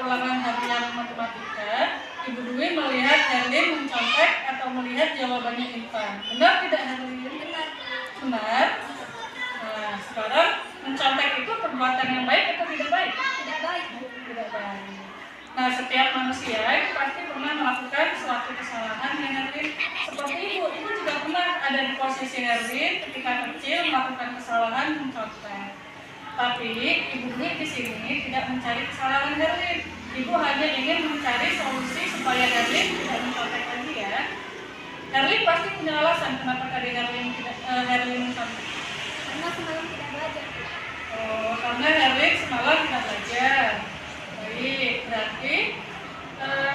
ulangan harian matematika, Ibu Dwi melihat Herlin mencontek atau melihat jawabannya Intan. Benar tidak Herlin? Benar. Benar. Nah, sekarang mencontek itu perbuatan yang baik atau tidak baik? Tidak baik. Tidak baik. Nah, setiap manusia itu pasti pernah melakukan suatu kesalahan ya Herlin. Seperti ibu juga pernah ada di posisi Herlin ketika kecil melakukan kesalahan mencontek. Tapi Ibu Dwi di sini tidak mencari kesalahan Herlin. Ibu hanya ingin mencari solusi supaya Herlin tidak mencontek lagi ya. Herlin pasti punya alasan kenapa tadi Herlin mencontek. Karena semalam tidak belajar. Oh, karena Herlin semalam tidak belajar. Baik, berarti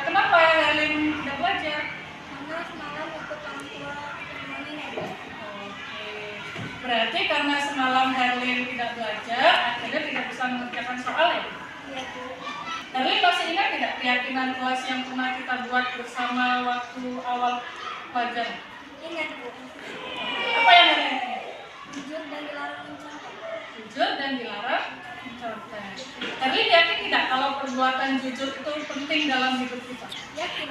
kenapa Herlin tidak belajar? Karena semalam ikut orang tua mainan. Oke, berarti karena semalam Herlin tidak belajar, akhirnya tidak bisa mengerjakan soal ya? Iya, Bu. Herlin masih ingat tidak keyakinan kelas yang pernah kita buat bersama waktu awal belajar? Ingat, Bu. Apa yang Herlin ingat? Jujur dan dilarang mencontek. Jujur dan dilarang mencontek. Herlin yakin tidak kalau perbuatan jujur itu penting dalam hidup kita? Yakin.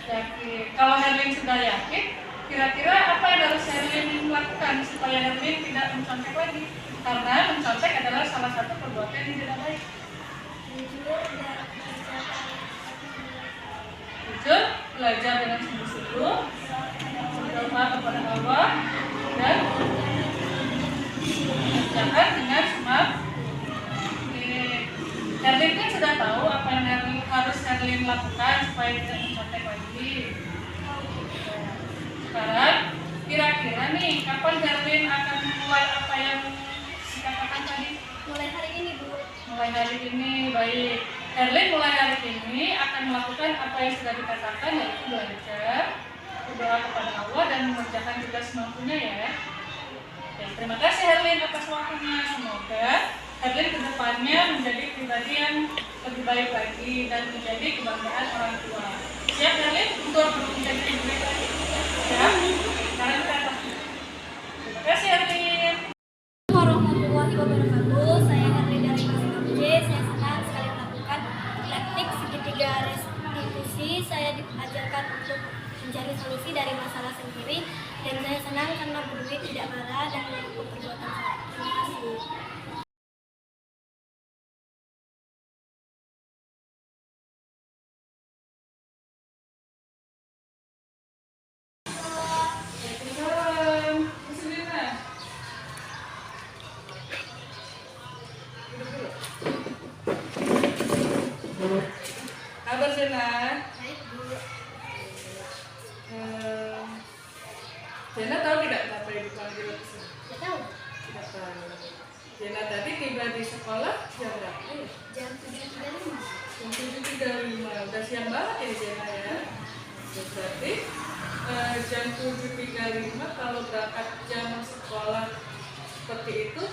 Yakin. Kalau Herlin sudah yakin, kira-kira apa yang harus Herlin lakukan supaya Herlin tidak mencontek lagi? Karena mencontek adalah salah satu perbuatan yang tidak baik. Jujur dan mengerjakan. Jujur, belajar dengan sungguh-sungguh, berdoa kepada Allah, dan mengerjakan dengan semangat. Herlin kan sudah tahu apa yang harus Herlin lakukan supaya tidak mencontek lagi. Sekarang, kira-kira nih, kapan Herlin akan memulai apa yang dikatakan tadi? Mulai hari ini, Bu. Mulai hari ini, baik. Herlin mulai hari ini akan melakukan apa yang sudah dikatakan, yaitu belajar, berdoa kepada Allah, dan mengerjakan tugas semampunya ya. Oke, terima kasih Herlin atas waktunya. Semoga Herlin kedepannya menjadi pribadi yang lebih baik lagi dan menjadi kebanggaan orang tua. Siap Herlin untuk menjadi lebih baik lagi? Siap? Sekarang kita atas. Terima kasih Herlin. Warahmatullahi wabarakatuh. Saya Herlin dari kelas 6C. Saya senang sekali melakukan praktik segitiga restitusi. Saya diajarkan untuk mencari solusi dari masalah sendiri, dan saya senang karena Bu Dwi tidak marah dan mendukung perbuatan saya. Terima kasih. Waalaikumsalam. Masih Zena? Duduk dulu. Kabar Zena? Baik, Bu. Zena tahu tidak kenapa ibu panggil ke sini? Tidak tahu. Tidak tahu. Zena tadi tiba di sekolah jam berapa ya? Jam 7.35. Jam 7.35. Udah siang banget ini Zena ya. Berarti jam 7.35 kalau berangkat jam sekolah seperti itu,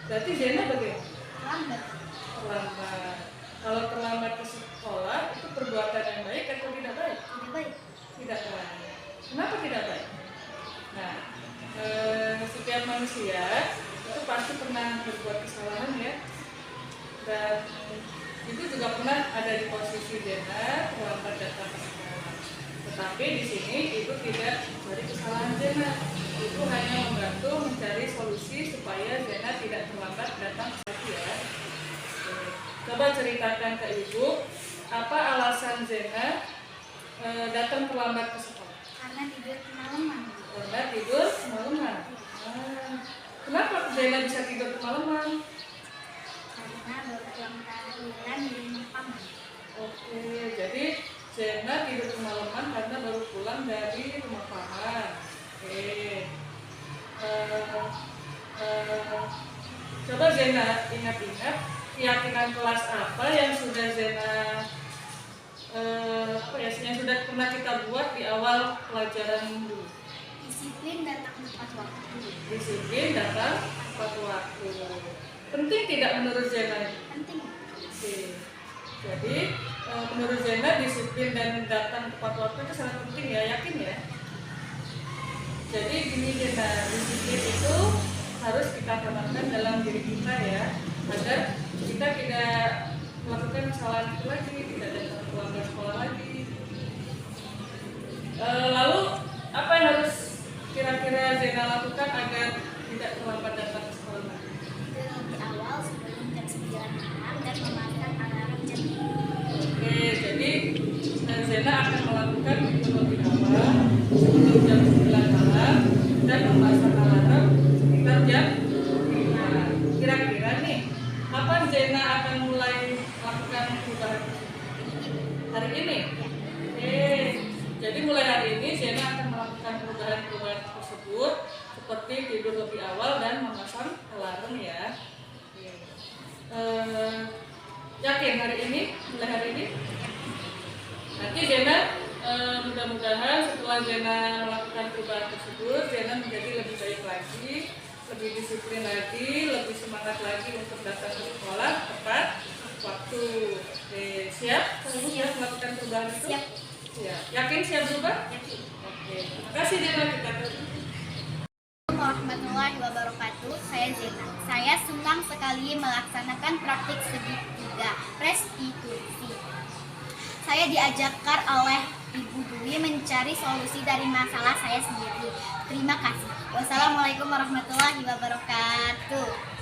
berarti Zena bagaimana? Lambat. Terlambat. Kalau terlambat ke sekolah itu perbuatan yang baik atau tidak baik? Tidak baik. Tidak baik. Kenapa tidak baik? Nah, setiap manusia itu pasti pernah berbuat kesalahan ya. Dan itu juga pernah ada di posisi Zena terlambat datang ke sekolah. Tetapi di sini itu tidak mencari kesalahan Zena. Itu hanya membantu mencari solusi supaya Zena tidak terlambat datang ke sekolah ya. Coba ceritakan ke ibu apa alasan Zena datang terlambat ke sekolah. Karena tidur kemalaman. Karena tidur kemalaman. Kenapa Zena bisa tidur kemalaman? Karena baru pulang tahlilan di rumah paman. Oke, jadi Zena tidur kemalaman karena baru pulang dari rumah paman. Oke. Coba Zena ingat-ingat keyakinan kelas apa yang sudah Zena yang sudah pernah kita buat di awal pelajaran dulu. Disiplin datang tepat waktu. Disiplin datang tepat waktu. Penting tidak menurut Zena? Penting. Oke. Jadi menurut Zena disiplin dan datang tepat waktu itu sangat penting ya, yakin ya? Jadi gini Zena, disiplin itu harus kita tanamkan dalam diri kita ya, agar kita tidak melakukan kesalahan itu lagi. hari ini. Oke. Jadi mulai hari ini Zena akan melakukan perubahan-perubahan tersebut seperti tidur lebih awal dan memasang alarm ya. Oke. Yakin hari ini? Mulai hari ini? Nanti Zena mudah-mudahan setelah Zena melakukan perubahan tersebut, Zena menjadi lebih baik lagi, lebih disiplin lagi, lebih semangat lagi untuk datang ke sekolah tepat waktu. Oke, siap? Kamu siap melakukan perubahan itu? Siap. Siap. Yakin siap berubah? Yakin. Oke, terima kasih Zena. Kita Warahmatullahi wabarakatuh. Saya Zena. Saya senang sekali melaksanakan praktik segitiga restitusi. Saya diajarkan oleh Ibu Dwi mencari solusi dari masalah saya sendiri. Terima kasih. Wassalamualaikum warahmatullahi wabarakatuh.